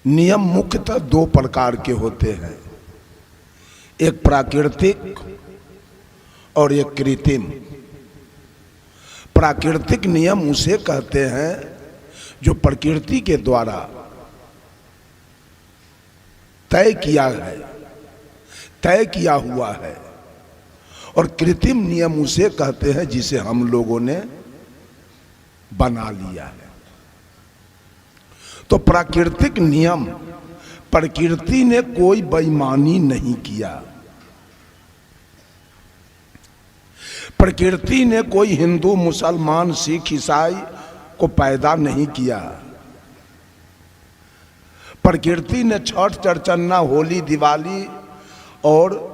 नियम मुख्यतः दो प्रकार के होते हैं, एक प्राकृतिक और एक कृत्रिम। प्राकृतिक नियम उसे कहते हैं जो प्रकृति के द्वारा तय किया हुआ है, और कृत्रिम नियम उसे कहते हैं जिसे हम लोगों ने बना लिया है। तो प्राकृतिक नियम, प्रकृति ने कोई बेईमानी नहीं किया, प्रकृति ने कोई हिंदू मुसलमान सिख ईसाई को पैदा नहीं किया। प्रकृति ने छठ चरचन्ना होली दिवाली और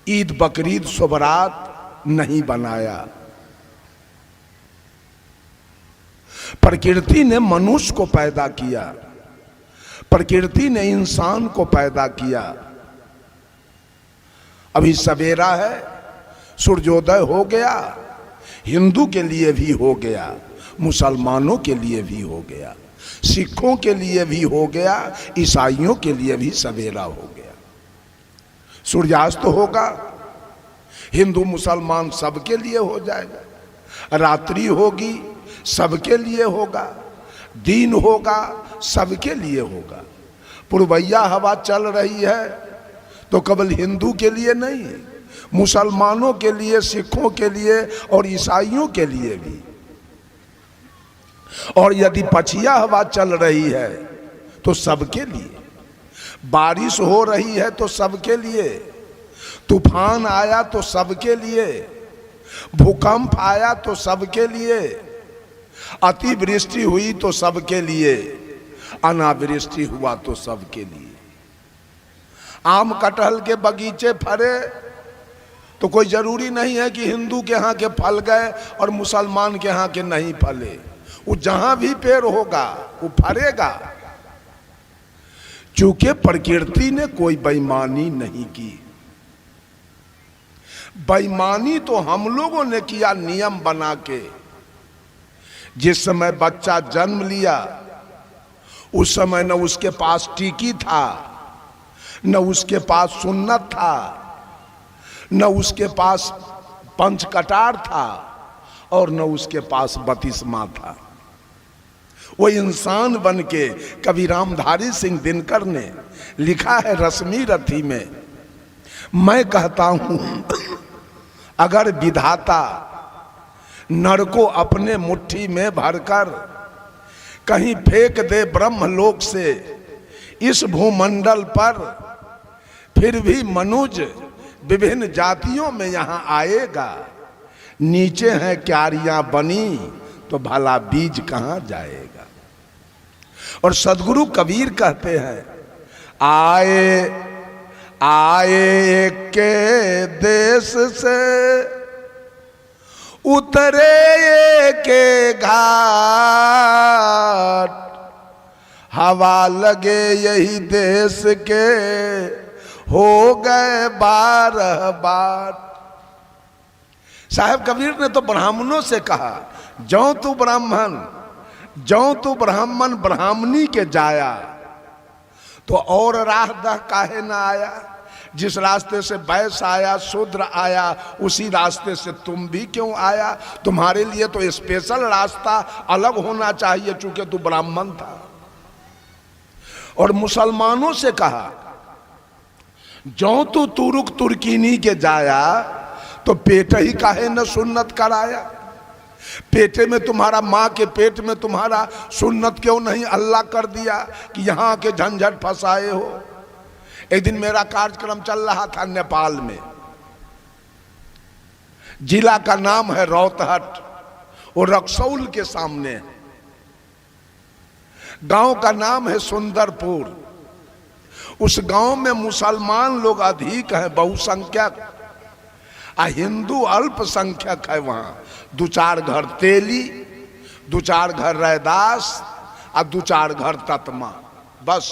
ईद बकरीद शुभरात नहीं बनाया। प्रकृति ने मनुष्य को पैदा किया, प्रकृति ने इंसान को पैदा किया। अभी सवेरा है, सूर्योदय हो गया, हिंदू के लिए भी हो गया, मुसलमानों के लिए भी हो गया, सिखों के लिए भी हो गया, ईसाइयों के लिए भी सवेरा हो गया। सूर्यास्त होगा, हिंदू मुसलमान सबके लिए हो जाएगा। रात्रि होगी, सबके लिए होगा। दिन होगा, सबके लिए होगा। पूर्वैया हवा चल रही है तो केवल हिंदू के लिए नहीं, मुसलमानों के लिए, सिखों के लिए और ईसाइयों के लिए भी। और यदि पछिया हवा चल रही है तो सबके लिए। बारिश हो रही है तो सबके लिए, तूफान आया तो सबके लिए, भूकंप आया तो सबके लिए, अतिवृष्टि हुई तो सबके लिए, अनावृष्टि हुआ तो सबके लिए। आम कटहल के बगीचे फरे तो कोई जरूरी नहीं है कि हिंदू के यहाँ के फल गए और मुसलमान के यहाँ के नहीं फले। वो जहां भी पेड़ होगा वो फरेगा, क्योंकि प्रकृति ने कोई बेईमानी नहीं की। बेईमानी तो हम लोगों ने किया नियम बना के। जिस समय बच्चा जन्म लिया उस समय न उसके पास टीकी था, न उसके पास सुन्नत था, न उसके पास पंचकटार था, और न उसके पास बतिस्मा था। वो इंसान बन के, कवि रामधारी सिंह दिनकर ने लिखा है रश्मि रथी में, मैं कहता हूं अगर विधाता नर को अपने मुट्ठी में भरकर कहीं फेंक दे ब्रह्मलोक से इस भूमंडल पर, फिर भी मनुज विभिन्न जातियों में यहां आएगा। नीचे हैं क्यारियां बनी तो भला बीज कहां जाएगा। और सदगुरु कबीर कहते हैं, आए के देश से उतरे के घाट, हवा लगे यही देश के हो गए 12 बार। साहब कबीर ने तो ब्राह्मणों से कहा, जौ तू ब्राह्मण ब्राह्मणी के जाया तो और राह दह काहे ना आया। जिस रास्ते से वैश्य आया, शूद्र आया, उसी रास्ते से तुम भी क्यों आया। तुम्हारे लिए तो स्पेशल रास्ता अलग होना चाहिए, चूंकि तू ब्राह्मण था। और मुसलमानों से कहा, जो तू तुरुक तुर्कीनी के जाया तो पेट ही काहे न सुन्नत कराया। पेटे में तुम्हारा, माँ के पेट में तुम्हारा सुन्नत क्यों नहीं अल्लाह कर दिया कि यहाँ के झंझट फंसाए हो। एक दिन मेरा कार्यक्रम चल रहा था नेपाल में, जिला का नाम है रौतहट, वो रक्सौल के सामने है। गांव का नाम है सुंदरपुर। उस गांव में मुसलमान लोग अधिक हैं, बहुसंख्यक, हिंदू अल्पसंख्यक है। वहां 2-4 घर तेली, 2-4 घर रैदास और 2-4 घर ततमा, बस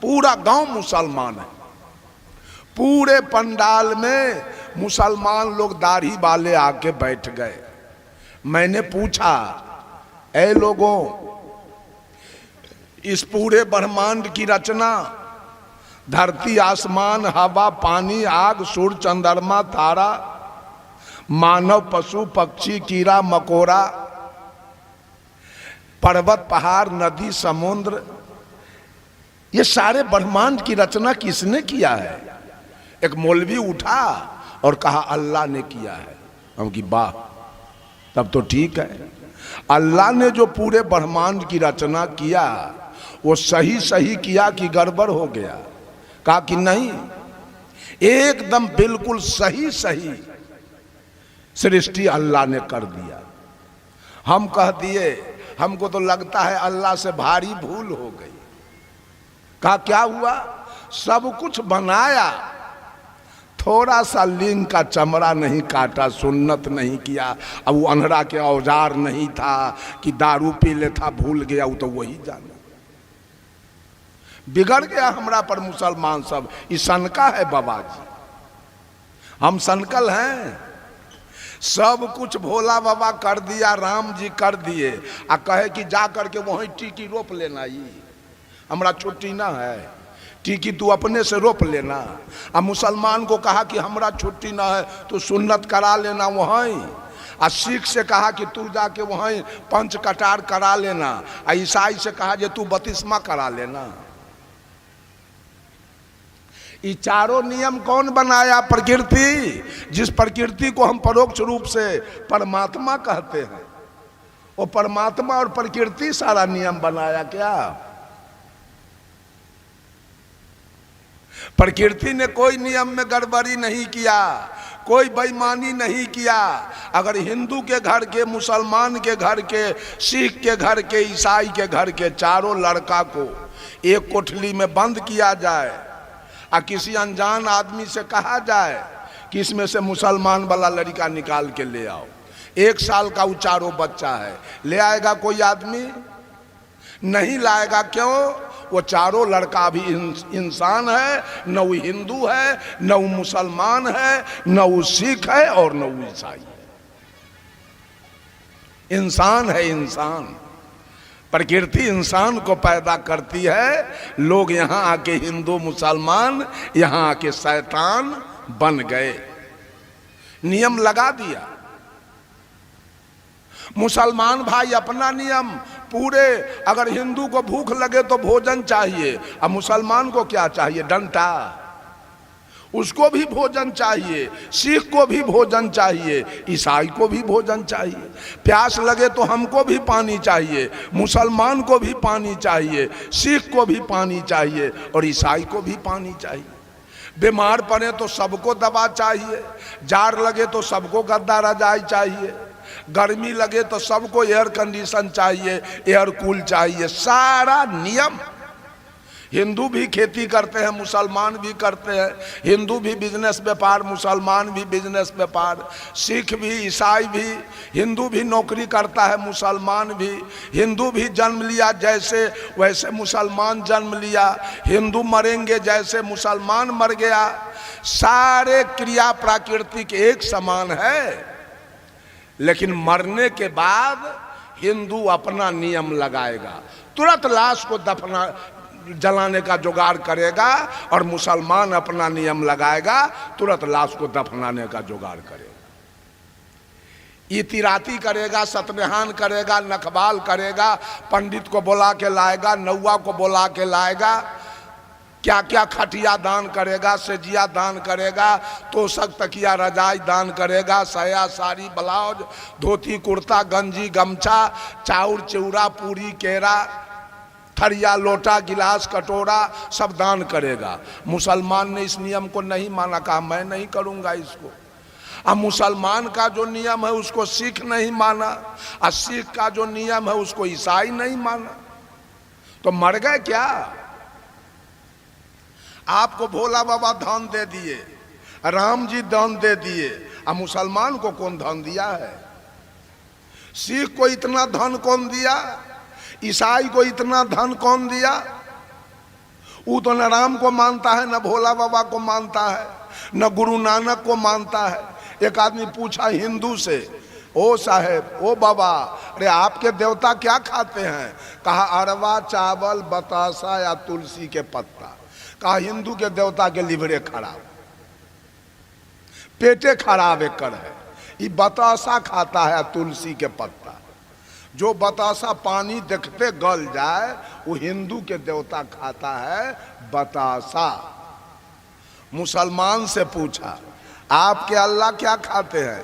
पूरा गांव मुसलमान है। पूरे पंडाल में मुसलमान लोग दाढ़ी वाले आके बैठ गए। मैंने पूछा, ऐ लोगों, इस पूरे ब्रह्मांड की रचना, धरती आसमान हवा पानी आग सूर्य चंद्रमा तारा, मानव पशु पक्षी कीड़ा मकोड़ा, पर्वत पहाड़ नदी समुद्र, ये सारे ब्रह्मांड की रचना किसने किया है? एक मौलवी उठा और कहा अल्लाह ने किया है। हम की वाह, तब तो ठीक है। अल्लाह ने जो पूरे ब्रह्मांड की रचना किया वो सही सही किया कि गड़बड़ हो गया? कहा कि नहीं, एकदम बिल्कुल सही सही सृष्टि अल्लाह ने कर दिया। हम कह दिए हमको तो लगता है अल्लाह से भारी भूल हो गई। कहा क्या हुआ? सब कुछ बनाया, थोड़ा सा लिंग का चमड़ा नहीं काटा, सुन्नत नहीं किया। अब वो अनहरा के औजार नहीं था कि दारू पी लेता भूल गया, वो तो वही जाना। बिगड़ गया हमरा पर मुसलमान सब। ये सनका है बाबा जी, हम सनकल हैं। सब कुछ भोला बाबा कर दिया, राम जी कर दिए, आ कहे कि जा करके वहीं टीकी रोप लेना। ये हमरा छुट्टी ना है, टीकी तू अपने से रोप लेना। अब मुसलमान को कहा कि हमरा छुट्टी ना है तो सुन्नत करा लेना वहीं। आ सिख से कहा कि तू जाके वहीं पंच कटार करा लेना। आ ईसाई से कहा जे तू बतिस्मा करा लेना। ये चारों नियम कौन बनाया? प्रकृति। जिस प्रकृति को हम परोक्ष रूप से परमात्मा कहते हैं, वो परमात्मा और प्रकृति सारा नियम बनाया क्या? प्रकृति ने कोई नियम में गड़बड़ी नहीं किया, कोई बेईमानी नहीं किया। अगर हिंदू के घर के, मुसलमान के घर के, सिख के घर के, ईसाई के घर के चारों लड़का को एक कोठली में बंद किया जाए और किसी अनजान आदमी से कहा जाए कि इसमें से मुसलमान वाला लड़का निकाल के ले आओ, 1 साल का वो चारों बच्चा है, ले आएगा कोई आदमी? नहीं लाएगा। क्यों? वो चारों लड़का भी इंसान है, न वो हिंदू है, न वो मुसलमान है, न वो सिख है और न वो ईसाई है। इंसान है इंसान। प्रकृति इंसान को पैदा करती है। लोग यहाँ आके हिंदू मुसलमान, यहाँ आके शैतान बन गए, नियम लगा दिया। मुसलमान भाई अपना नियम पूरे, अगर हिंदू को भूख लगे तो भोजन चाहिए, अब मुसलमान को क्या चाहिए? डंडा। उसको भी भोजन चाहिए, सिख को भी भोजन चाहिए, ईसाई को भी भोजन चाहिए। प्यास लगे तो हमको भी पानी चाहिए, मुसलमान को भी पानी चाहिए, सिख को भी पानी चाहिए और ईसाई को भी पानी चाहिए। बीमार पड़े तो सबको दवा चाहिए, जार लगे तो सबको गद्दा रजाई चाहिए, गर्मी लगे तो सबको एयर कंडीशन चाहिए, एयर कूल चाहिए। सारा नियम। हिंदू भी खेती करते हैं, मुसलमान भी करते हैं। हिंदू भी बिजनेस व्यापार, मुसलमान भी बिजनेस व्यापार। सिख भी, ईसाई भी। हिंदू भी नौकरी करता है, मुसलमान भी। हिंदू भी जन्म लिया जैसे वैसे मुसलमान जन्म लिया। हिंदू मरेंगे जैसे मुसलमान मर गया। सारे क्रिया प्राकृतिक एक समान है, लेकिन मरने के बाद हिंदू अपना नियम लगाएगा, तुरंत लाश को दफना जलाने का जुगाड़ करेगा, और मुसलमान अपना नियम लगाएगा, तुरंत लाश को दफनाने का जुगाड़ करेगा। इतिराती करेगा, सतबिहान करेगा, नखबाल करेगा, पंडित को बुला के लाएगा, नौवा को बुला के लाएगा, क्या क्या खटिया दान करेगा, सेजिया दान करेगा, तोशक तकिया रजाई दान करेगा, साया साड़ी ब्लाउज धोती कुर्ता गंजी गमछा चाउर चिवड़ा पूरी केरा थरिया लोटा गिलास कटोरा सब दान करेगा। मुसलमान ने इस नियम को नहीं माना, कहा मैं नहीं करूँगा इसको। अब मुसलमान का जो नियम है उसको सिख नहीं माना, और सिख का जो नियम है उसको ईसाई नहीं माना, तो मर गए क्या? आपको भोला बाबा धन दे दिए, राम जी धन दे दिए, अब मुसलमान को कौन धन दिया है? सिख को इतना धन कौन दिया? ईसाई को इतना धन कौन दिया? वो तो न राम को मानता है, न भोला बाबा को मानता है, न गुरु नानक को मानता है। एक आदमी पूछा हिंदू से, ओ साहेब, ओ बाबा, अरे आपके देवता क्या खाते हैं? कहा अरवा चावल, बतासा या तुलसी के पत्ता। कहा हिंदू के देवता के लिवरे खराब, पेटे खराब एकर है, ये बतासा खाता है तुलसी के पत्ता। जो बतासा पानी देखते गल जाए वो हिंदू के देवता खाता है बतासा। मुसलमान से पूछा आपके अल्लाह क्या खाते हैं?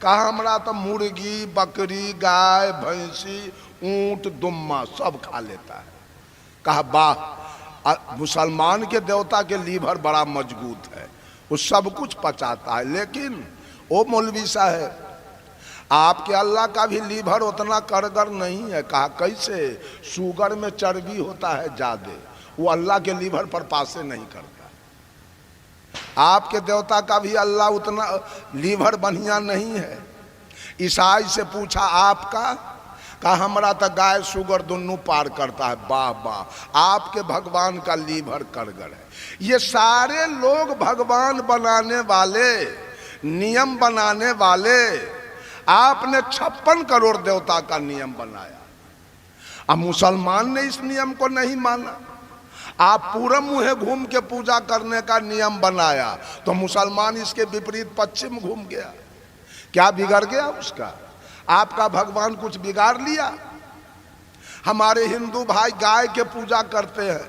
कहा हमरा तो मुर्गी, बकरी, गाय, भैंसी, ऊंट, दुम्मा सब खा लेता है। कहा वाह, मुसलमान के देवता के लीवर बड़ा मजबूत है, वो सब कुछ पचाता है। लेकिन ओ मौलवी साहब, आपके अल्लाह का भी लीवर उतना करगर नहीं है। कहा कैसे? शुगर में चर्बी होता है ज्यादा, वो अल्लाह के लीवर पर पासे नहीं करता। आपके देवता का भी अल्लाह उतना लीवर बढ़िया नहीं है। ईसाई से पूछा आपका? कहा हमारा तो गाय शुगर दोनों पार करता है। वाह वाह, आपके भगवान का लीवर करगर है। ये सारे लोग भगवान बनाने वाले, नियम बनाने वाले, आपने 56 करोड़ देवता का नियम बनाया। अब मुसलमान ने इस नियम को नहीं माना। आप पूरब मुहे घूम के पूजा करने का नियम बनाया तो मुसलमान इसके विपरीत पश्चिम घूम गया। क्या बिगड़ गया उसका? आपका भगवान कुछ बिगाड़ लिया? हमारे हिंदू भाई गाय के पूजा करते हैं,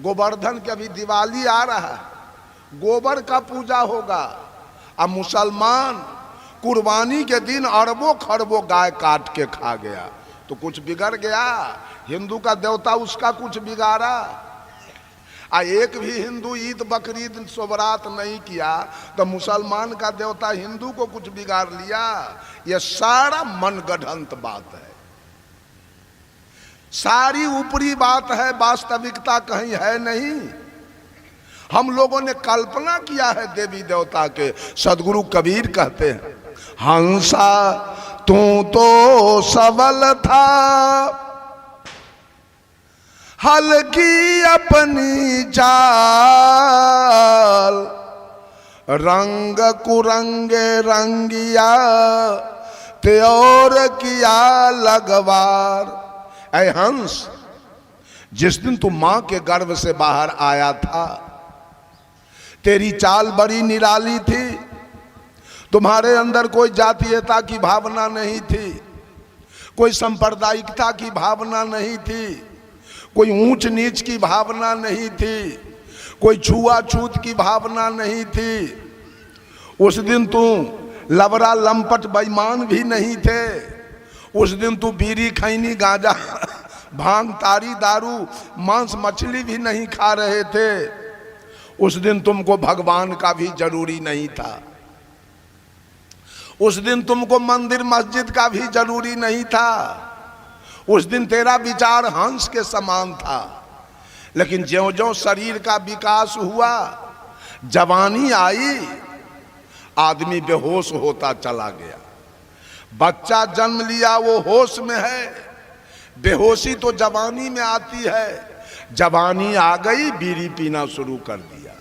गोवर्धन के अभी दिवाली आ रहा है, गोबर का पूजा होगा। अब मुसलमान कुर्बानी के दिन अरबों खरबों गाय काट के खा गया, तो कुछ बिगड़ गया? हिंदू का देवता उसका कुछ बिगाड़ा? एक भी हिंदू ईद बकरीद सोबरात नहीं किया तो मुसलमान का देवता हिंदू को कुछ बिगाड़ लिया? यह सारा मनगढ़ंत बात है, सारी ऊपरी बात है, वास्तविकता कहीं है नहीं। हम लोगों ने कल्पना किया है देवी देवता के। सदगुरु कबीर कहते हैं, हंसा तू तो सबल था, हल्की अपनी चाल, रंग कुरंगे रंगिया त्योर किया लगवार। ऐ हंस, जिस दिन तू मां के गर्भ से बाहर आया था, तेरी चाल बड़ी निराली थी। तुम्हारे अंदर कोई जातीयता की भावना नहीं थी, कोई सांप्रदायिकता की भावना नहीं थी, कोई ऊंच नीच की भावना नहीं थी, कोई छुआछूत की भावना नहीं थी। उस दिन तू लबरा लंपट बेईमान भी नहीं थे। उस दिन तू बीड़ी खैनी गांजा भांग तारी दारू मांस मछली भी नहीं खा रहे थे। उस दिन तुमको भगवान का भी जरूरी नहीं था। उस दिन तुमको मंदिर मस्जिद का भी जरूरी नहीं था। उस दिन तेरा विचार हंस के समान था। लेकिन ज्यों ज्यों शरीर का विकास हुआ, जवानी आई, आदमी बेहोश होता चला गया। बच्चा जन्म लिया वो होश में है, बेहोशी तो जवानी में आती है। जवानी आ गई, बीड़ी पीना शुरू कर दिया।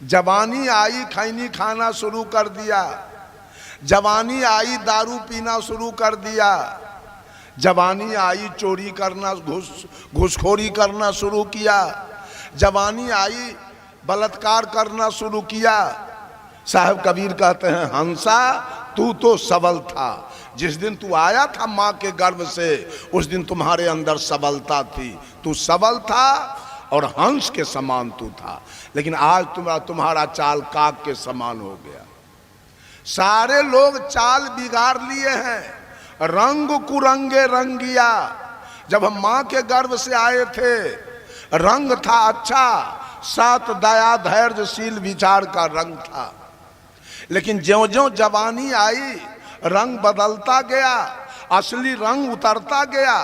जवानी आई, खैनी खाना शुरू कर दिया। जवानी आई, दारू पीना शुरू कर दिया। जवानी आई, चोरी करना, घूसखोरी करना शुरू किया। जवानी आई, बलात्कार करना शुरू किया। साहब कबीर कहते हैं, हंसा तू तो सबल था। जिस दिन तू आया था माँ के गर्भ से, उस दिन तुम्हारे अंदर सबलता थी। तू सबल था और हंस के समान तू था। लेकिन आज तुम्हारा चाल काक के समान हो गया। सारे लोग चाल बिगाड़ लिए हैं। रंग कुरंगे रंगिया। जब हम माँ के गर्भ से आए थे, रंग था अच्छा, सत दया धैर्यशील विचार का रंग था। लेकिन ज्यों ज्यों जवानी आई, रंग बदलता गया, असली रंग उतरता गया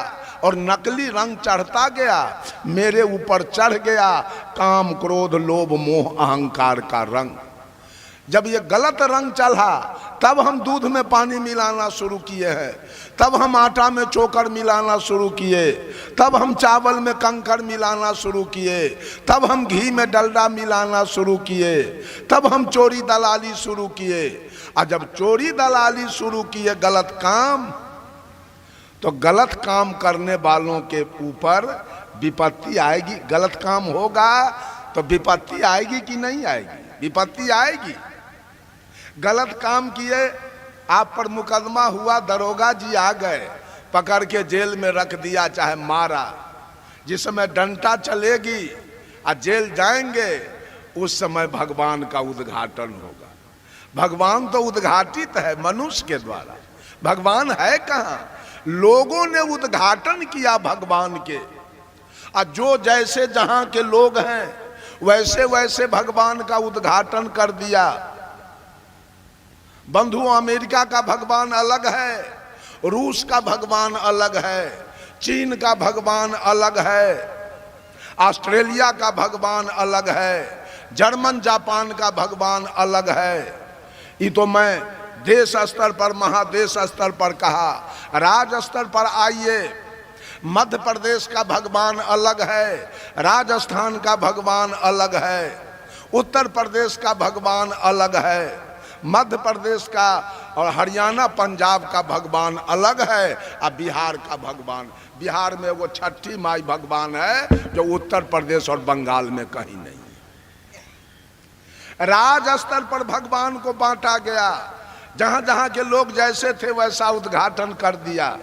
और नकली रंग चढ़ता गया। मेरे ऊपर चढ़ गया काम क्रोध लोभ मोह अहंकार का रंग। जब ये गलत रंग चला तब हम दूध में पानी मिलाना शुरू किए हैं, तब हम आटा में चोकर मिलाना शुरू किए, तब हम चावल में कंकर मिलाना शुरू किए, तब हम घी में डलडा मिलाना शुरू किए, तब हम चोरी दलाली शुरू किए। और जब चोरी दलाली शुरू किए गलत काम, तो गलत काम करने वालों के ऊपर विपत्ति आएगी। गलत काम होगा तो विपत्ति आएगी कि नहीं आएगी? विपत्ति आएगी। गलत काम किए, आप पर मुकदमा हुआ, दरोगा जी आ गए, पकड़ के जेल में रख दिया, चाहे मारा, जिस समय डंटा चलेगी और जेल जाएंगे उस समय भगवान का उद्घाटन होगा। भगवान तो उद्घाटित है मनुष्य के द्वारा, भगवान है कहाँ? लोगों ने उद्घाटन किया भगवान के। और जो जैसे जहां के लोग हैं वैसे वैसे भगवान का उद्घाटन कर दिया। बंधु, अमेरिका का भगवान अलग है, रूस का भगवान अलग है, चीन का भगवान अलग है, ऑस्ट्रेलिया का भगवान अलग है, जर्मन जापान का भगवान अलग है। ये तो मैं देश स्तर पर, महादेश स्तर पर कहा। राज्य स्तर पर आइए, मध्य प्रदेश का भगवान अलग है, राजस्थान का भगवान अलग है, उत्तर प्रदेश का भगवान अलग है, मध्य प्रदेश का और हरियाणा पंजाब का भगवान अलग है, और बिहार का भगवान, बिहार में वो छठी माई भगवान है जो उत्तर प्रदेश और बंगाल में कहीं नहीं है। राज्य स्तर पर भगवान को बांटा गया, जहां जहां के लोग जैसे थे वैसा उद्घाटन कर दिया।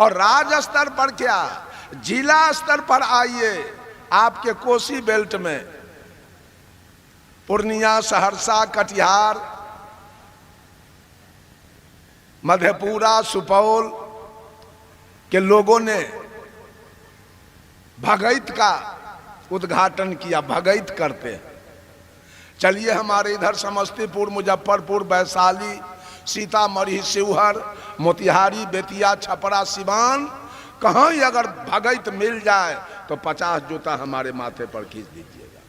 और राज्य स्तर पर क्या, जिला स्तर पर आइए, आपके कोसी बेल्ट में पूर्णिया, सहरसा, कटिहार, मधेपुरा, सुपौल के लोगों ने भगैत का उद्घाटन किया। भगैत करते हैं। चलिए हमारे इधर समस्तीपुर, मुजफ्फरपुर, वैशाली, सीतामढ़ी, शिवहर, मोतिहारी, बेतिया, छपरा, सिवान, कहाँ ही अगर भगैत मिल जाए तो 50 जूता हमारे माथे पर खींच दीजिएगा।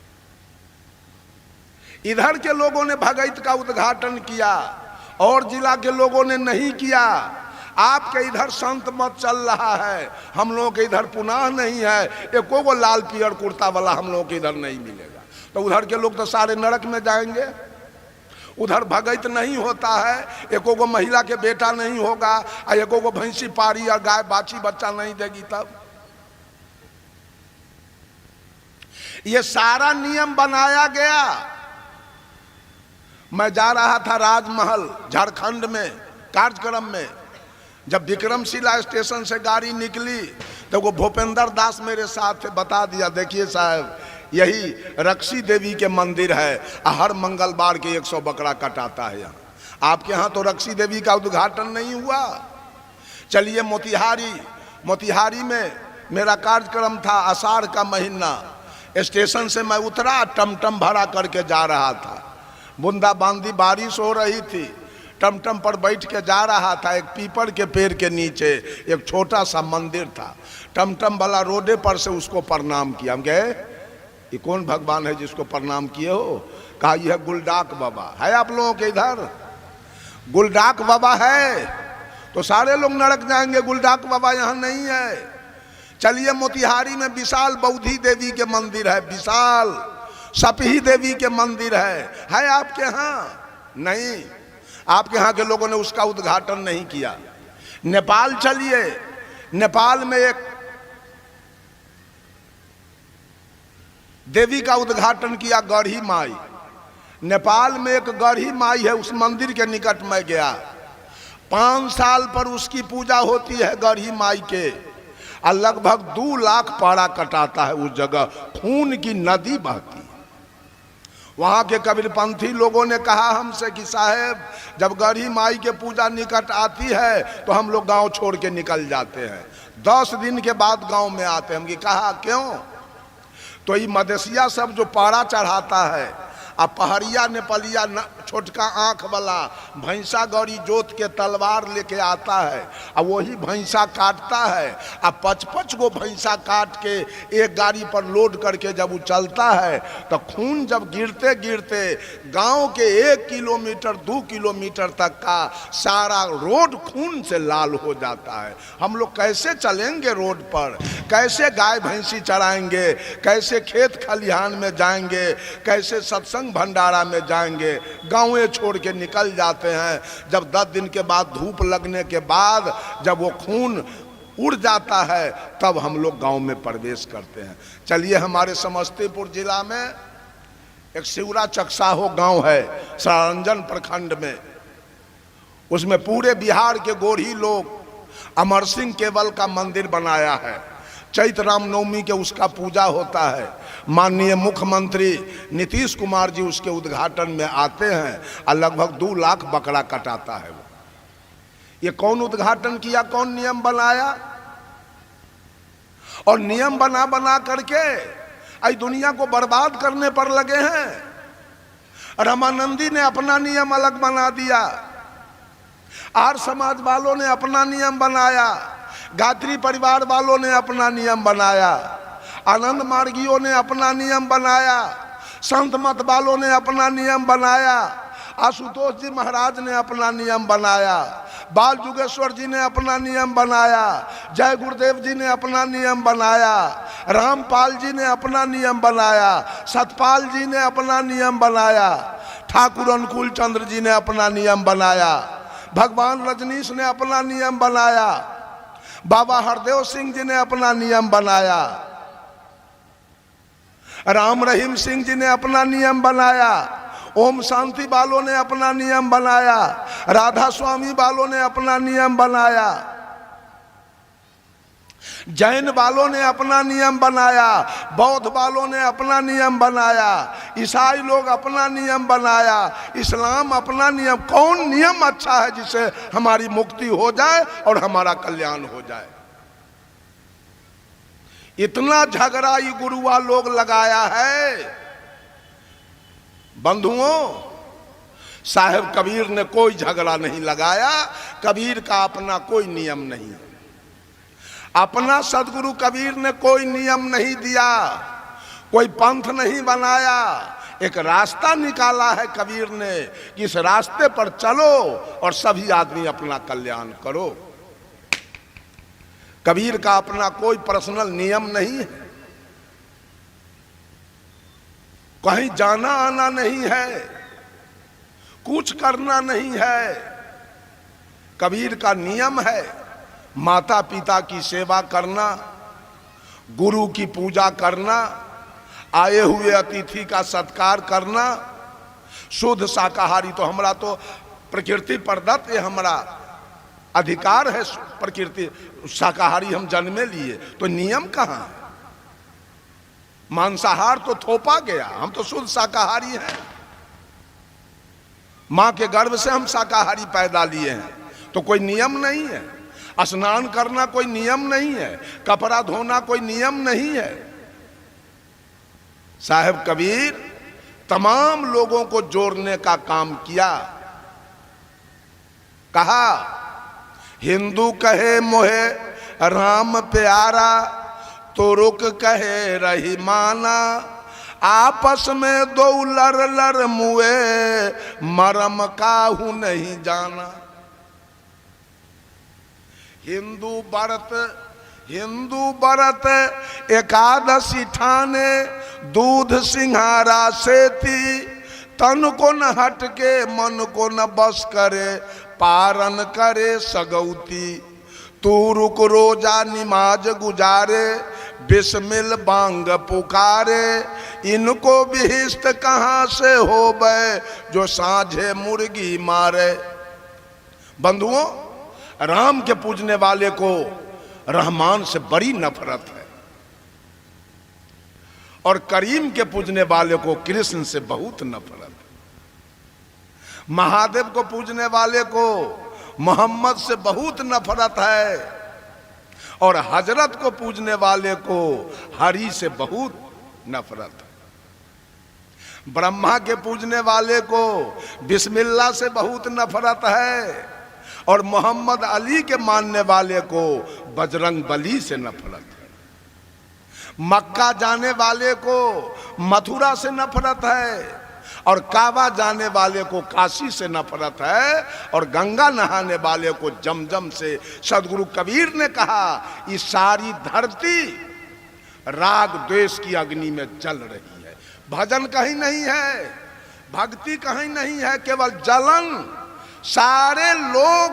इधर के लोगों ने भगैत का उद्घाटन किया और जिला के लोगों ने नहीं किया। आपके इधर संत मत चल रहा है, हम लोगों के इधर पुनाह नहीं है, एको को लाल पियर कुर्ता वाला हम लोगों के इधर नहीं मिलेगा। तो उधर के लोग तो सारे नरक में जाएंगे। उधर भगैत नहीं होता है, एको को महिला के बेटा नहीं होगा, और एको को भैंसी पारी और गाय बाछी बच्चा नहीं देगी। तब ये सारा नियम बनाया गया। मैं जा रहा था राजमहल झारखंड में कार्यक्रम में, जब विक्रमशिला स्टेशन से गाड़ी निकली तो वो भूपेंद्र दास मेरे साथ थे, बता दिया, देखिए साहब यही रक्षी देवी के मंदिर है, हर मंगलवार के 100 बकरा कटाता है यहाँ। आपके यहाँ तो रक्षी देवी का उद्घाटन नहीं हुआ। चलिए मोतिहारी में मेरा कार्यक्रम था, आषाढ़ का महीना। स्टेशन से मैं उतरा, टमटम भाड़ा करके जा रहा था, बूंदाबांदी बारिश हो रही थी, टमटम पर बैठ के जा रहा था। एक पीपल के पेड़ के नीचे एक छोटा सा मंदिर था, टमटम वाला रोडे पर से उसको प्रणाम किया। हम कहे ये कौन भगवान है जिसको प्रणाम किए हो? कहा यह गुलडाक बाबा है। आप लोगों के इधर गुलडाक बाबा है तो सारे लोग नरक जाएंगे, गुलडाक बाबा यहाँ नहीं है। चलिए मोतिहारी में विशाल बौद्धि देवी के मंदिर है, विशाल सपही देवी के मंदिर है आपके यहाँ? नहीं, आपके यहाँ के लोगों ने उसका उद्घाटन नहीं किया। नेपाल चलिए, नेपाल में एक देवी का उद्घाटन किया, गढ़ी माई। नेपाल में एक गढ़ी माई है, उस मंदिर के निकट में गया। 5 साल पर उसकी पूजा होती है गढ़ी माई के, और लगभग 2 लाख पाड़ा कटाता है उस जगह, खून की नदी बहती है। वहाँ के कबीरपंथी लोगों ने कहा हमसे कि साहेब जब गढ़ी माई के पूजा निकट आती है तो हम लोग गांव छोड़ के निकल जाते हैं, 10 दिन के बाद गांव में आते हैं। हम कहा क्यों? तो ये मदेशिया सब जो पाड़ा चढ़ाता है, अब पहड़िया नेपालिया छोटका आंख वाला भैंसा गौरी जोत के तलवार लेके आता है और वही भैंसा काटता है। अब 55 गो भैंसा काट के एक गाड़ी पर लोड करके जब वो चलता है तो खून जब गिरते गिरते गांव के 1 किलोमीटर 2 किलोमीटर तक का सारा रोड खून से लाल हो जाता है। हम लोग कैसे चलेंगे रोड पर, कैसे गाय भैंसी चराएंगे, कैसे खेत खलिहान में जाएंगे, कैसे सत्संग भंडारा में जाएंगे। गाँवें छोड़ के निकल जाते हैं। जब 10 दिन के बाद धूप लगने के बाद जब वो खून उड़ जाता है तब हम लोग गांव में प्रवेश करते हैं। चलिए, हमारे समस्तीपुर जिला में एक शिवरा चकसाहो गांव है सरारंजन प्रखंड में। उसमें पूरे बिहार के गोरी लोग अमर सिंह केवल का मंदिर बनाया है। चैत्र रामनवमी के उसका पूजा होता है। माननीय मुख्यमंत्री नीतीश कुमार जी उसके उद्घाटन में आते हैं और लगभग 2 लाख बकरा कटाता है। वो ये कौन उद्घाटन किया, कौन नियम बनाया? और नियम बना बना करके आई दुनिया को बर्बाद करने पर लगे हैं। रामानंदी ने अपना नियम अलग बना दिया, आर्य समाज वालों ने अपना नियम बनाया, गायत्री परिवार वालों ने अपना नियम बनाया, आनंद मार्गियों ने अपना नियम बनाया, संत मत वालों ने अपना नियम बनाया, आशुतोष जी महाराज ने अपना नियम बनाया, बाल जुगेश्वर जी ने अपना नियम बनाया, जय गुरुदेव जी ने अपना नियम बनाया, रामपाल जी ने अपना नियम बनाया, सतपाल जी ने अपना नियम बनाया, ठाकुर अनुकूल चंद्र जी ने अपना नियम बनाया, भगवान रजनीश ने अपना नियम बनाया, बाबा हरदेव सिंह जी ने अपना नियम बनाया, राम रहीम सिंह जी ने अपना नियम बनाया, ओम शांति वालों ने अपना नियम बनाया, राधा स्वामी वालों ने अपना नियम बनाया, जैन वालों ने अपना नियम बनाया, बौद्ध वालों ने अपना नियम बनाया, ईसाई लोग अपना नियम बनाया, इस्लाम अपना नियम। कौन नियम अच्छा है जिससे हमारी मुक्ति हो जाए और हमारा कल्याण हो जाए? इतना झगड़ा ये गुरुआ लोग लगाया है। बंधुओं, साहेब कबीर ने कोई झगड़ा नहीं लगाया। कबीर का अपना कोई नियम नहीं, अपना सदगुरु कबीर ने कोई नियम नहीं दिया, कोई पंथ नहीं बनाया। एक रास्ता निकाला है कबीर ने कि इस रास्ते पर चलो और सभी आदमी अपना कल्याण करो। कबीर का अपना कोई पर्सनल नियम नहीं है, कहीं जाना आना नहीं है, कुछ करना नहीं है। कबीर का नियम है माता पिता की सेवा करना, गुरु की पूजा करना, आए हुए अतिथि का सत्कार करना, शुद्ध शाकाहारी। तो हमरा तो प्रकृति प्रदत्त ये हमारा अधिकार है, प्रकृति शाकाहारी हम जन्मे लिए, तो नियम कहाँ है? मांसाहार तो थोपा गया, हम तो शुद्ध शाकाहारी हैं। मां के गर्भ से हम शाकाहारी पैदा लिए हैं, तो कोई नियम नहीं है। स्नान करना कोई नियम नहीं है, कपड़ा धोना कोई नियम नहीं है। साहेब कबीर तमाम लोगों को जोड़ने का काम किया। कहा, हिंदू कहे मोहे राम प्यारा, तो रुक कहे रही माना, आपस में दो लर लर मुए, मरम काहू नहीं जाना। हिंदू व्रत एकादशी ठाने, दूध सिंहारा सेती, तन को न हटके मन को न बस करे, पारन करे सगौती। तू रुक रोजा निमाज गुजारे, बिस्मिल बांग पुकारे, इनको बिहिस्त कहाँ से होबे, जो साझे मुर्गी मारे। बंधुओं, राम के पूजने वाले को रहमान से बड़ी नफरत है और करीम के पूजने वाले को कृष्ण से बहुत नफरत है। महादेव को पूजने वाले को मोहम्मद से बहुत नफरत है और हजरत को पूजने वाले को हरि से बहुत नफरत है। ब्रह्मा के पूजने वाले को बिस्मिल्लाह से बहुत नफरत है और मोहम्मद अली के मानने वाले को बजरंग बली से नफरत है। मक्का जाने वाले को मथुरा से नफरत है और काबा जाने वाले को काशी से नफरत है और गंगा नहाने वाले को जमजम से। सदगुरु कबीर ने कहा ये सारी धरती राग द्वेष की अग्नि में जल रही है। भजन कहीं नहीं है, भक्ति कहीं नहीं है, केवल जलन। सारे लोग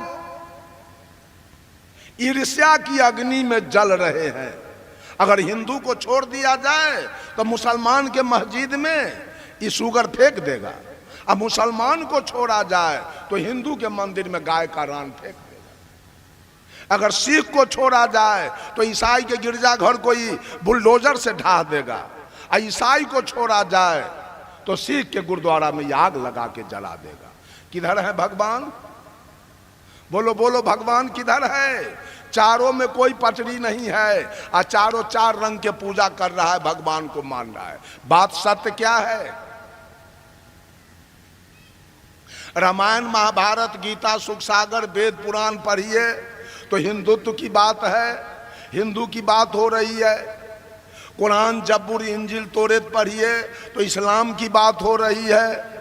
ईर्ष्या की अग्नि में जल रहे हैं। अगर हिंदू को छोड़ दिया जाए तो मुसलमान के मस्जिद में ये शुगर फेंक देगा। अब मुसलमान को छोड़ा जाए तो हिंदू के मंदिर में गाय का रान फेंक देगा। अगर सिख को छोड़ा जाए तो ईसाई के गिरजाघर को ही बुलडोजर से ढा देगा। और ईसाई को छोड़ा जाए तो सिख के गुरुद्वारा में आग लगा के जला देगा। किधर है भगवान? बोलो बोलो, भगवान किधर है? चारों में कोई पटरी नहीं है और चारों चार रंग के पूजा कर रहा है, भगवान को मान रहा है। बात सत्य क्या है? रामायण महाभारत गीता सुख सागर वेद पुराण पढ़िए तो हिंदुत्व की बात है, हिंदू की बात हो रही है। कुरान जब्बुर इंजिल तोरेत पढ़िए तो इस्लाम की बात हो रही है।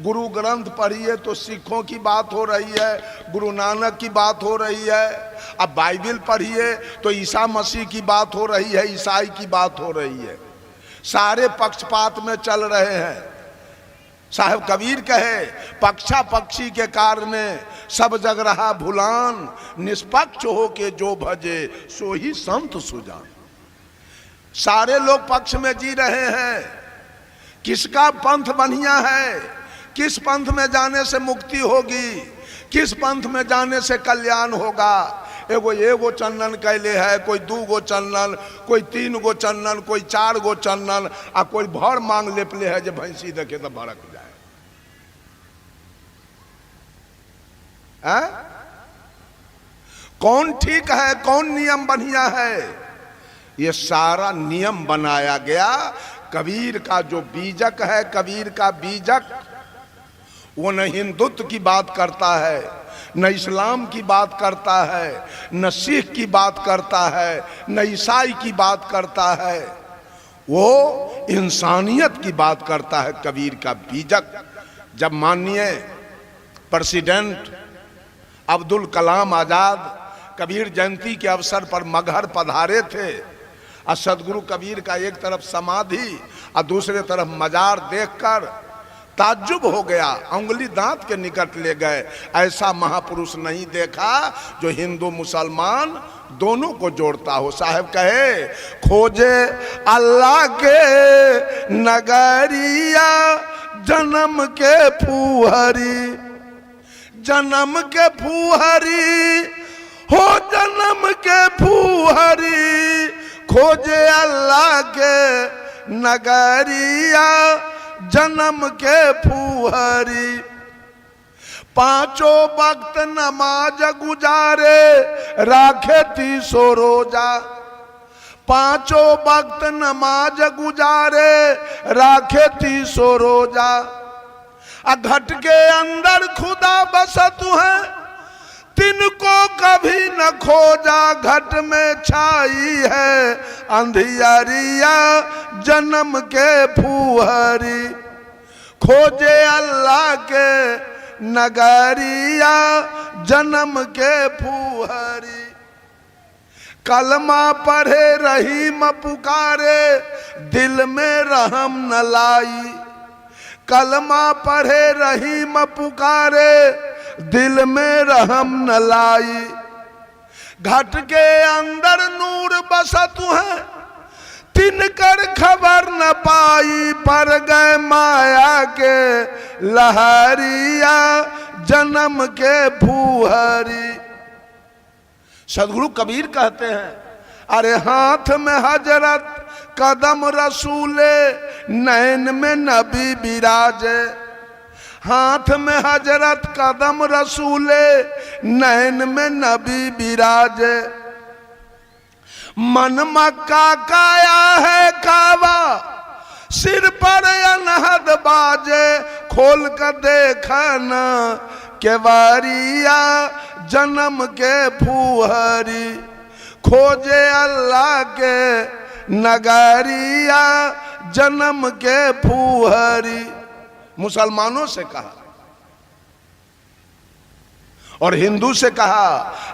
गुरु ग्रंथ पढ़िए तो सिखों की बात हो रही है, गुरु नानक की बात हो रही है। अब बाइबिल पढ़िए तो ईसा मसीह की बात हो रही है, ईसाई की बात हो रही है। सारे पक्षपात में चल रहे हैं। साहब कबीर कहे पक्षा पक्षी के कारण सब जग रहा भुलान, निष्पक्ष हो के जो भजे सो ही संत सुजान। सारे लोग पक्ष में जी रहे हैं। किसका पंथ बढ़िया है, किस पंथ में जाने से मुक्ति होगी, किस पंथ में जाने से कल्याण होगा। एगो चंदन कैले है, कोई 2 गो चंदन, कोई 3 गो चंदन, कोई 4 गो चंदन, आ कोई भर मांग लेपले है जो भैंसी देखे तो भड़क जाए। कौन ठीक है, कौन नियम बढ़िया है? ये सारा नियम बनाया गया कबीर का जो बीजक है। कबीर का बीजक वो न हिंदुत्व की बात करता है, न इस्लाम की बात करता है, न सिख की बात करता है, न ईसाई की बात करता है। वो इंसानियत की बात करता है कबीर का बीजक। जब माननीय प्रेसिडेंट अब्दुल कलाम आजाद कबीर जयंती के अवसर पर मगहर पधारे थे और सदगुरु कबीर का एक तरफ समाधि और दूसरे तरफ मजार देखकर ताज्जुब हो गया, उंगली दांत के निकट ले गए। ऐसा महापुरुष नहीं देखा जो हिंदू मुसलमान दोनों को जोड़ता हो। साहब कहे खोजे अल्लाह के नगरिया जन्म के फूहरी, जन्म के फूहरी हो जन्म के फूहरी, खोजे अल्लाह के नगरिया जन्म के फूहरी। 5 वक्त नमाज गुजारे राखे 300 रोजा, 5 वक्त नमाज गुजारे राखे 300 रोजा। घट के अंदर खुदा बसत है तिनको कभी न खोजा, घट में छाई है अंधियारिया जन्म के फूहरी। खोजे अल्लाह के नगरिया जन्म के फूहरी। कलमा पढ़े रहीम पुकारे दिल में रहम न लाई, कलमा पढ़े रहीम पुकारे दिल में रहम न लाई। घट के अंदर नूर बसत है तिनकर खबर न पाई, पर गए माया के लहरिया जन्म के फूहरी। सदगुरु कबीर कहते हैं अरे हाथ में हजरत कदम रसूले, नैन में नबी विराजे। हाथ में हजरत कदम रसूले, नैन में नबी विराजे। मन मक्का काया है काबा, सिर पर अनहद बाजे, खोल कर देखना केवारिया जन्म के फूहरी, खोजे अल्लाह के नगरिया जन्म के फूहरी। मुसलमानों से कहा और हिंदू से कहा,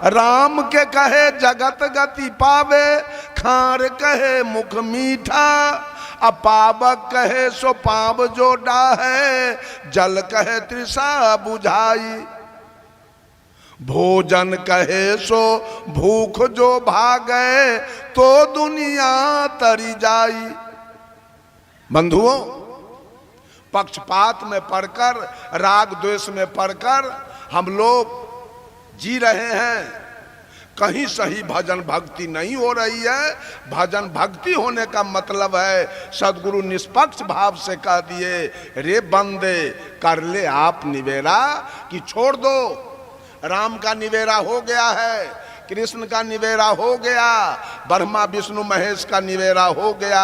राम के कहे जगत गति पावे, खार कहे मुख मीठा, अपावक कहे सो पाव जो डाहे, जल कहे तृषा बुझाई, भोजन कहे सो भूख जो भागे, तो दुनिया तरी जाई। बंधुओं, पक्षपात में पढ़कर, राग द्वेष में पढ़कर हम लोग जी रहे हैं। कहीं सही भजन भक्ति नहीं हो रही है। भजन भक्ति होने का मतलब है, सदगुरु निष्पक्ष भाव से कह दिए, रे बंदे कर ले आप निवेरा, कि छोड़ दो। राम का निवेरा हो गया है, कृष्ण का निवेरा हो गया, ब्रह्मा विष्णु महेश का निवेरा हो गया,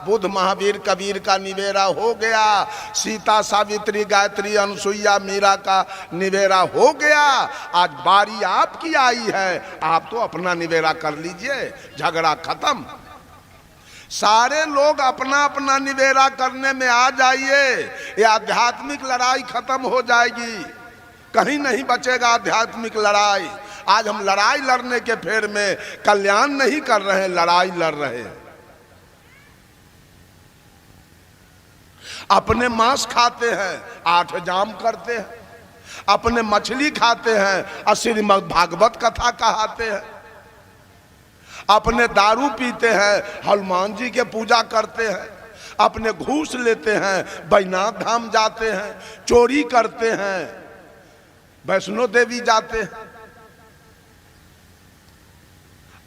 बुद्ध महावीर कबीर का निवेरा हो गया, सीता सावित्री गायत्री अनुसुईया मीरा का निवेरा हो गया। आज बारी आपकी आई है, आप तो अपना निवेरा कर लीजिए, झगड़ा खत्म। सारे लोग अपना अपना निवेरा करने में आ जाइए, ये आध्यात्मिक लड़ाई खत्म हो जाएगी। कहीं नहीं बचेगा आध्यात्मिक लड़ाई। आज हम लड़ाई लड़ने के फेर में कल्याण नहीं कर रहे हैं, लड़ाई लड़ रहे हैं। अपने मांस खाते हैं, 8 जाम करते हैं, अपने मछली खाते हैं और श्रीमद् भागवत कथा कहाते हैं, अपने दारू पीते हैं, हनुमान जी के पूजा करते हैं, अपने घूस लेते हैं, बैजनाथ धाम जाते हैं, चोरी करते हैं, वैष्णो देवी जाते हैं।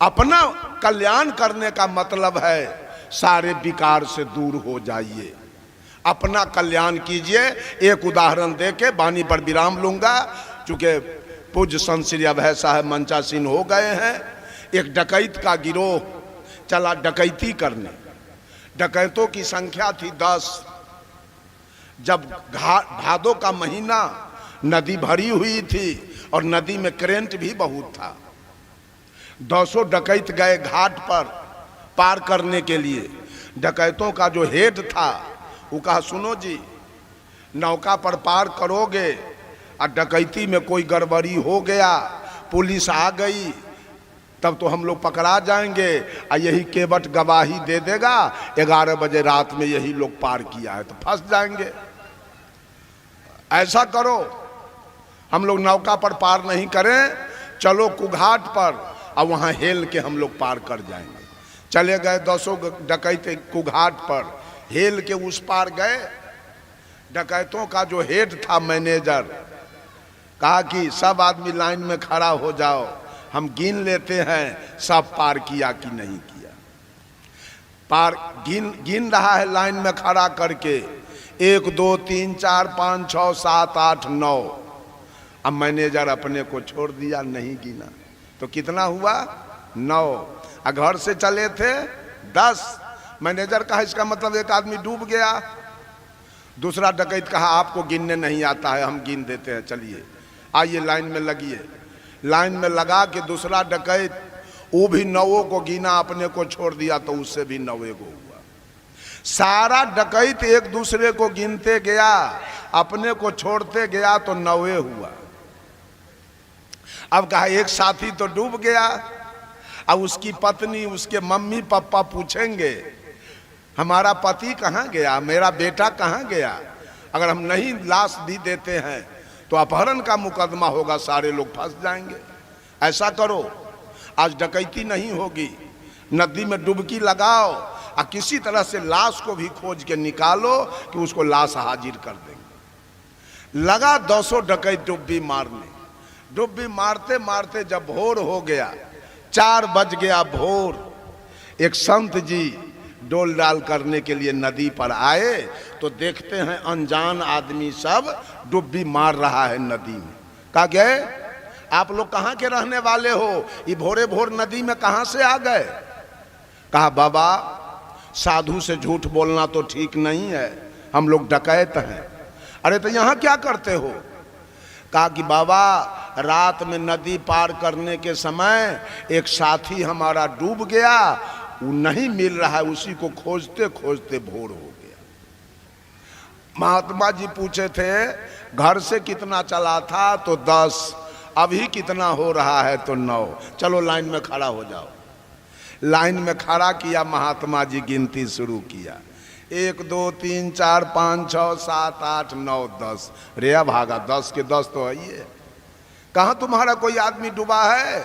अपना कल्याण करने का मतलब है सारे विकार से दूर हो जाइए, अपना कल्याण कीजिए। एक उदाहरण देके वाणी पर विराम लूंगा, चूंकि पूज्य संत श्री अभय साहब मंचासीन हो गए हैं। एक डकैत का गिरोह चला डकैती करने। डकैतों की संख्या थी 10। जब भादों का महीना, नदी भरी हुई थी और नदी में करंट भी बहुत था। 200 डकैत गए घाट पर पार करने के लिए। डकैतों का जो हेड था वो कहा, सुनो जी, नौका पर पार करोगे और डकैती में कोई गड़बड़ी हो गया, पुलिस आ गई, तब तो हम लोग पकड़ा जाएंगे और यही केवट गवाही दे देगा 11 बजे रात में यही लोग पार किया है, तो फंस जाएंगे। ऐसा करो, हम लोग नौका पर पार नहीं करें, चलो कुघाट पर और वहां हेल के हम लोग पार कर जाएंगे। चले गए 200 डकैत कुघाट पर, हेल के उस पार गए। डकैतों का जो हेड था मैनेजर, कहा कि सब आदमी लाइन में खड़ा हो जाओ, हम गिन लेते हैं सब पार किया कि नहीं किया। पार गिन रहा है लाइन में खड़ा करके, 1 2 3 4 5 6 7 8 9। अब मैनेजर अपने को छोड़ दिया, नहीं गिना, तो कितना हुआ? 9। घर से चले थे 10। मैनेजर कहा इसका मतलब एक आदमी डूब गया। दूसरा डकैत कहा आपको गिनने नहीं आता है, हम गिन देते हैं, चलिए आइए लाइन में लगिए। लाइन में लगा के दूसरा डकैत वो भी 9 को गिना, अपने को छोड़ दिया तो उससे भी 9 को हुआ। सारा डकैत एक दूसरे को गिनते गया, अपने को छोड़ते गया तो 9 हुआ। अब कहा एक साथी तो डूब गया। अब उसकी पत्नी, उसके मम्मी पापा पूछेंगे हमारा पति कहाँ गया, मेरा बेटा कहाँ गया। अगर हम नहीं लाश दी देते हैं तो अपहरण का मुकदमा होगा, सारे लोग फंस जाएंगे। ऐसा करो, आज डकैती नहीं होगी, नदी में डुबकी लगाओ और किसी तरह से लाश को भी खोज के निकालो कि उसको लाश हाजिर कर देंगे। लगा 200 डकैत डुब्बी मारने। डुब्बी मारते मारते जब भोर हो गया, 4 बज गया भोर, एक संत जी डोल डाल करने के लिए नदी पर आए तो देखते हैं अनजान आदमी सब डुब्बी मार रहा है नदी में। कहा गए आप लोग कहाँ के रहने वाले हो, ये भोरे भोर नदी में कहाँ से आ गए। कहा बाबा साधु से झूठ बोलना तो ठीक नहीं है, हम लोग डकैत हैं। अरे तो यहाँ क्या करते हो? कहा कि बाबा रात में नदी पार करने के समय एक साथी हमारा डूब गया, वो नहीं मिल रहा है, उसी को खोजते खोजते भोर हो गया। महात्मा जी पूछे थे घर से कितना चला था? तो 10। अभी कितना हो रहा है? तो 9। चलो लाइन में खड़ा हो जाओ। लाइन में खड़ा किया, महात्मा जी गिनती शुरू किया, 1 2 3 4 5 6 7 8 9 10। रेया भागा, 10 के 10 तो है ये। कहाँ तुम्हारा कोई आदमी डूबा है?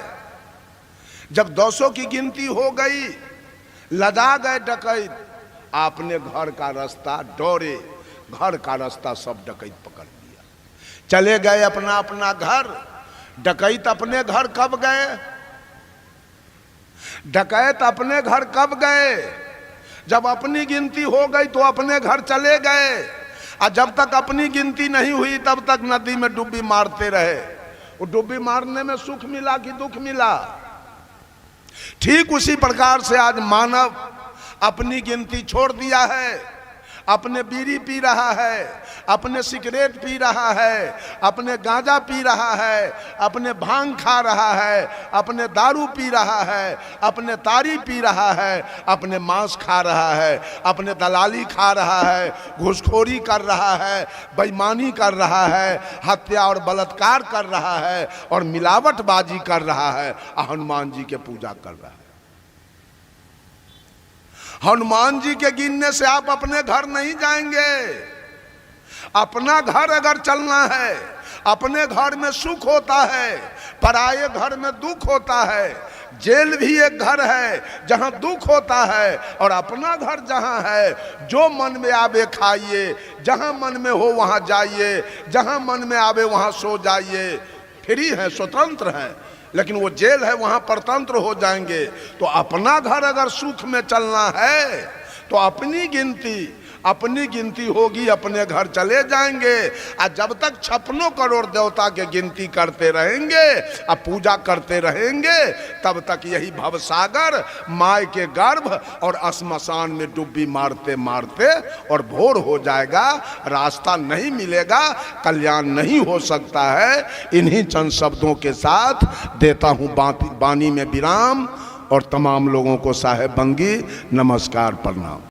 जब 200 की गिनती हो गई, लदा गए डकैत। आपने घर का रास्ता डोरे, घर का रास्ता सब डकैत पकड़ लिया, चले गए अपना अपना घर। डकैत अपने घर कब गए? डकैत अपने घर कब गए? जब अपनी गिनती हो गई तो अपने घर चले गए, और जब तक अपनी गिनती नहीं हुई तब तक नदी में डुब्बी मारते रहे। वो डुब्बी मारने में सुख मिला कि दुख मिला? ठीक उसी प्रकार से आज मानव अपनी गिनती छोड़ दिया है, अपने बीड़ी पी रहा है, अपने सिगरेट पी रहा है, अपने गांजा पी रहा है, अपने भांग खा रहा है, अपने दारू पी रहा है, अपने तारी पी रहा है, अपने मांस खा रहा है, अपने दलाली खा रहा है, घूसखोरी कर रहा है, बेईमानी कर रहा है, हत्या और बलात्कार कर रहा है, और मिलावटबाजी कर रहा है, और हनुमान जी के पूजा कर रहा है। हनुमान जी के गिनने से आप अपने घर नहीं जाएंगे। अपना घर अगर चलना है, अपने घर में सुख होता है, पराये घर में दुख होता है। जेल भी एक घर है जहां दुख होता है, और अपना घर जहां है, जो मन में आवे खाइए, जहां मन में हो वहां जाइए, जहां मन में आवे वहां सो जाइए। फ्री है, स्वतंत्र है। लेकिन वो जेल है, वहां परतंत्र हो जाएंगे। तो अपना घर अगर सुख में चलना है तो अपनी गिनती होगी, अपने घर चले जाएंगे। और जब तक 56 करोड़ देवता के गिनती करते रहेंगे और पूजा करते रहेंगे, तब तक यही भवसागर माय के गर्भ और श्मशान में डुब्बी मारते मारते और भोर हो जाएगा। रास्ता नहीं मिलेगा, कल्याण नहीं हो सकता है। इन्हीं चंद शब्दों के साथ देता हूँ वाणी में विराम, और तमाम लोगों को साहेब बंगी नमस्कार प्रणाम।